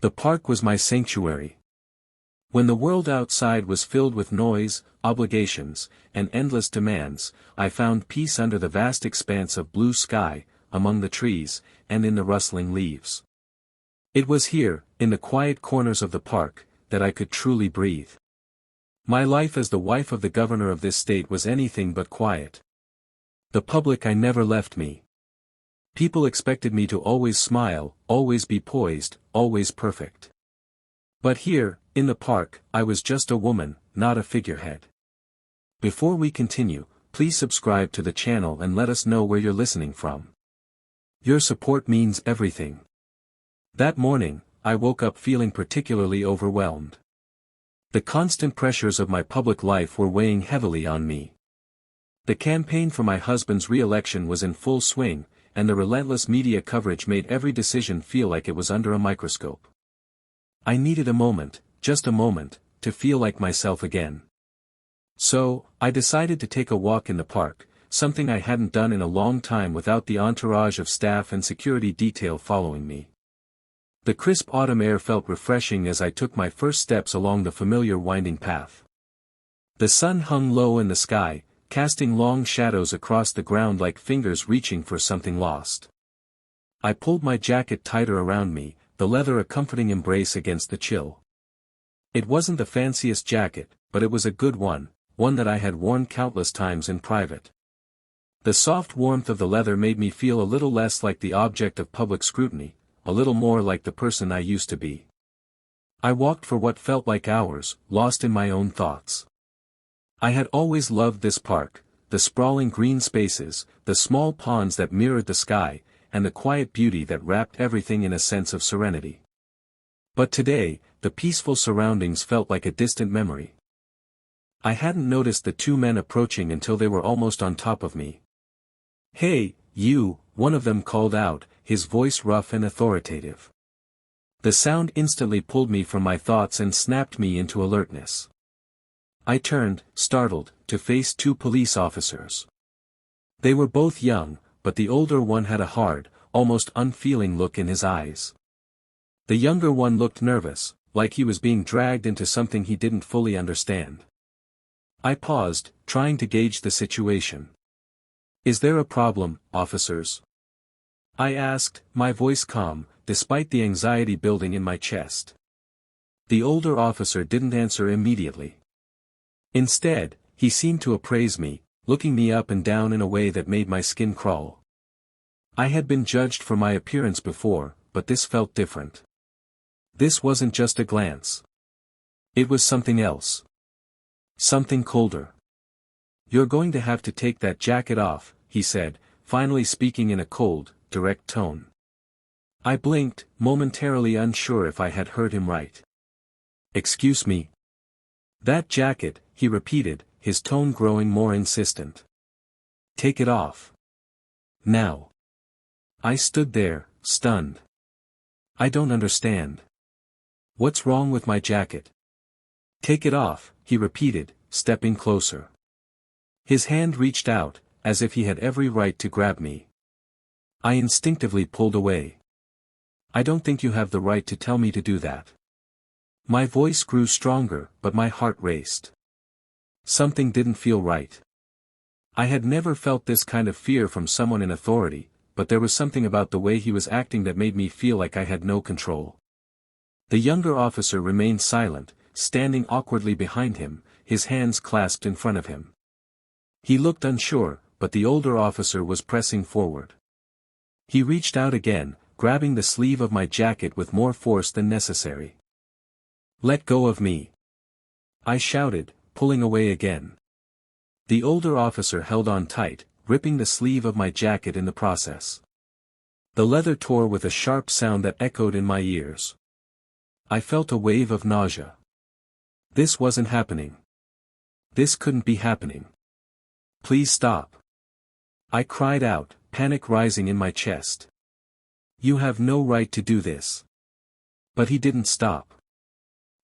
The park was my sanctuary. When the world outside was filled with noise, obligations, and endless demands, I found peace under the vast expanse of blue sky, among the trees, and in the rustling leaves. It was here, in the quiet corners of the park, that I could truly breathe. My life as the wife of the governor of this state was anything but quiet. The public I never left me. People expected me to always smile, always be poised, always perfect. But here, in the park, I was just a woman, not a figurehead. Before we continue, please subscribe to the channel and let us know where you're listening from. Your support means everything. That morning, I woke up feeling particularly overwhelmed. The constant pressures of my public life were weighing heavily on me. The campaign for my husband's re-election was in full swing, and the relentless media coverage made every decision feel like it was under a microscope. I needed a moment, just a moment, to feel like myself again. So, I decided to take a walk in the park, something I hadn't done in a long time without the entourage of staff and security detail following me. The crisp autumn air felt refreshing as I took my first steps along the familiar winding path. The sun hung low in the sky, casting long shadows across the ground like fingers reaching for something lost. I pulled my jacket tighter around me, the leather a comforting embrace against the chill. It wasn't the fanciest jacket, but it was a good one that I had worn countless times in private. The soft warmth of the leather made me feel a little less like the object of public scrutiny, a little more like the person I used to be. I walked for what felt like hours, lost in my own thoughts. I had always loved this park, the sprawling green spaces, the small ponds that mirrored the sky, and the quiet beauty that wrapped everything in a sense of serenity. But today, the peaceful surroundings felt like a distant memory. I hadn't noticed the two men approaching until they were almost on top of me. "Hey, you," one of them called out, his voice rough and authoritative. The sound instantly pulled me from my thoughts and snapped me into alertness. I turned, startled, to face two police officers. They were both young, but the older one had a hard, almost unfeeling look in his eyes. The younger one looked nervous, like he was being dragged into something he didn't fully understand. I paused, trying to gauge the situation. "Is there a problem, officers?" I asked, my voice calm, despite the anxiety building in my chest. The older officer didn't answer immediately. Instead, he seemed to appraise me, looking me up and down in a way that made my skin crawl. I had been judged for my appearance before, but this felt different. This wasn't just a glance. It was something else. Something colder. "You're going to have to take that jacket off," he said, finally speaking in a cold, direct tone. I blinked, momentarily unsure if I had heard him right. "Excuse me?" "That jacket," he repeated, his tone growing more insistent. "Take it off. Now." I stood there, stunned. "I don't understand. What's wrong with my jacket?" "Take it off," he repeated, stepping closer. His hand reached out, as if he had every right to grab me. I instinctively pulled away. "I don't think you have the right to tell me to do that." My voice grew stronger, but my heart raced. Something didn't feel right. I had never felt this kind of fear from someone in authority, but there was something about the way he was acting that made me feel like I had no control. The younger officer remained silent, standing awkwardly behind him, his hands clasped in front of him. He looked unsure, but the older officer was pressing forward. He reached out again, grabbing the sleeve of my jacket with more force than necessary. "Let go of me!" I shouted, pulling away again. The older officer held on tight, ripping the sleeve of my jacket in the process. The leather tore with a sharp sound that echoed in my ears. I felt a wave of nausea. This wasn't happening. This couldn't be happening. "Please stop!" I cried out, panic rising in my chest. "You have no right to do this." But he didn't stop.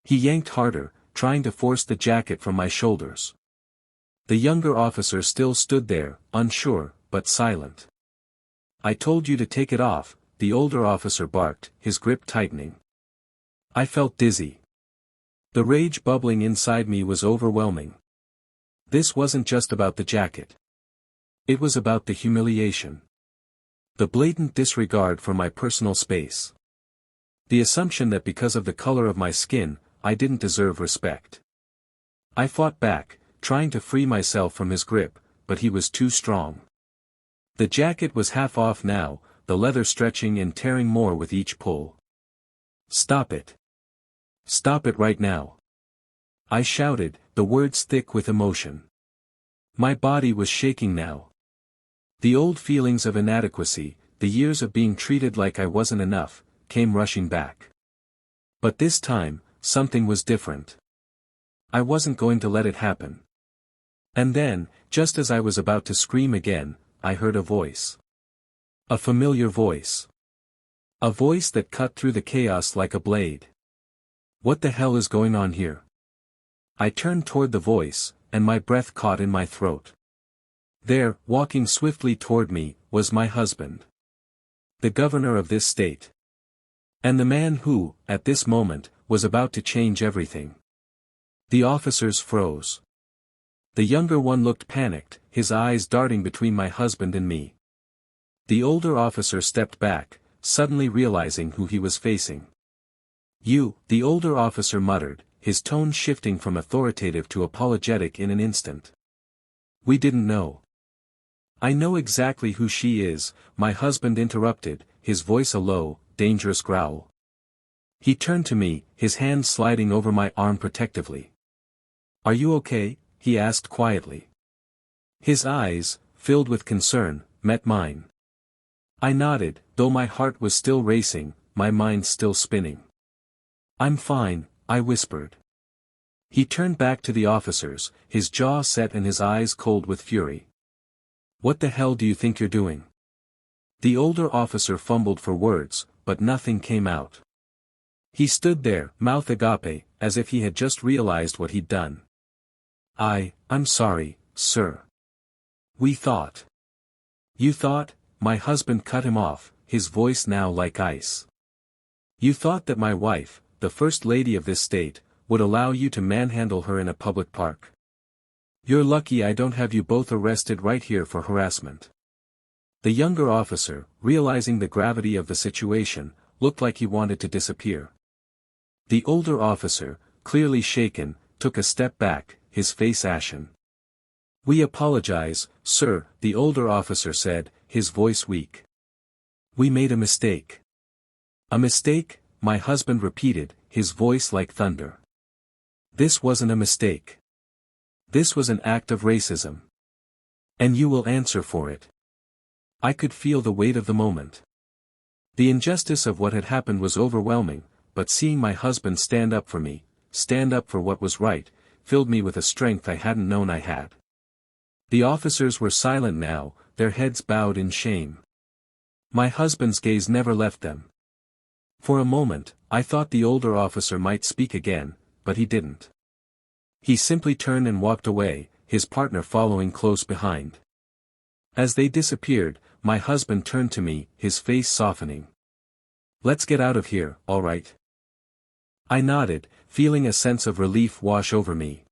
He yanked harder, trying to force the jacket from my shoulders. The younger officer still stood there, unsure, but silent. "I told you to take it off," the older officer barked, his grip tightening. I felt dizzy. The rage bubbling inside me was overwhelming. This wasn't just about the jacket. It was about the humiliation. The blatant disregard for my personal space. The assumption that because of the color of my skin, I didn't deserve respect. I fought back, trying to free myself from his grip, but he was too strong. The jacket was half off now, the leather stretching and tearing more with each pull. "Stop it. Stop it right now," I shouted, the words thick with emotion. My body was shaking now. The old feelings of inadequacy, the years of being treated like I wasn't enough, came rushing back. But this time, something was different. I wasn't going to let it happen. And then, just as I was about to scream again, I heard a voice. A familiar voice. A voice that cut through the chaos like a blade. What the hell is going on here? I turned toward the voice, and my breath caught in my throat. There, walking swiftly toward me, was my husband. The governor of this state. And the man who, at this moment, was about to change everything. The officers froze. The younger one looked panicked, his eyes darting between my husband and me. The older officer stepped back, suddenly realizing who he was facing. "You," the older officer muttered, his tone shifting from authoritative to apologetic in an instant. "We didn't know." "I know exactly who she is," my husband interrupted, his voice a low, dangerous growl. He turned to me, his hand sliding over my arm protectively. "Are you okay?" he asked quietly. His eyes, filled with concern, met mine. I nodded, though my heart was still racing, my mind still spinning. "I'm fine," I whispered. He turned back to the officers, his jaw set and his eyes cold with fury. "What the hell do you think you're doing?" The older officer fumbled for words, but nothing came out. He stood there, mouth agape, as if he had just realized what he'd done. I'm sorry, sir. We thought." "You thought?" My husband cut him off, his voice now like ice. "You thought that my wife, the first lady of this state, would allow you to manhandle her in a public park? You're lucky I don't have you both arrested right here for harassment." The younger officer, realizing the gravity of the situation, looked like he wanted to disappear. The older officer, clearly shaken, took a step back, his face ashen. "We apologize, sir," the older officer said, his voice weak. "We made a mistake." "A mistake?" my husband repeated, his voice like thunder. "This wasn't a mistake. This was an act of racism. And you will answer for it." I could feel the weight of the moment. The injustice of what had happened was overwhelming, but seeing my husband stand up for me, stand up for what was right, filled me with a strength I hadn't known I had. The officers were silent now, their heads bowed in shame. My husband's gaze never left them. For a moment, I thought the older officer might speak again, but he didn't. He simply turned and walked away, his partner following close behind. As they disappeared, my husband turned to me, his face softening. "Let's get out of here, all right?" I nodded, feeling a sense of relief wash over me.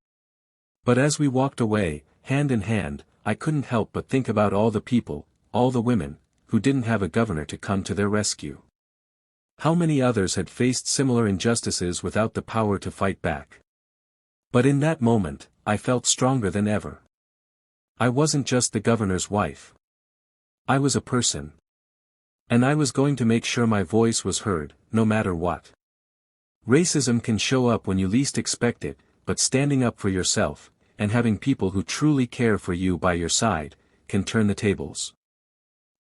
But as we walked away, hand in hand, I couldn't help but think about all the people, all the women, who didn't have a governor to come to their rescue. How many others had faced similar injustices without the power to fight back? But in that moment, I felt stronger than ever. I wasn't just the governor's wife. I was a person. And I was going to make sure my voice was heard, no matter what. Racism can show up when you least expect it, but standing up for yourself, and having people who truly care for you by your side, can turn the tables.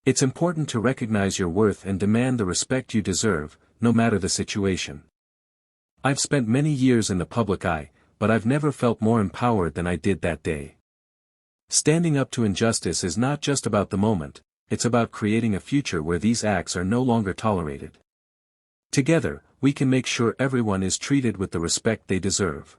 It's important to recognize your worth and demand the respect you deserve, no matter the situation. I've spent many years in the public eye, but I've never felt more empowered than I did that day. Standing up to injustice is not just about the moment, it's about creating a future where these acts are no longer tolerated. Together, we can make sure everyone is treated with the respect they deserve.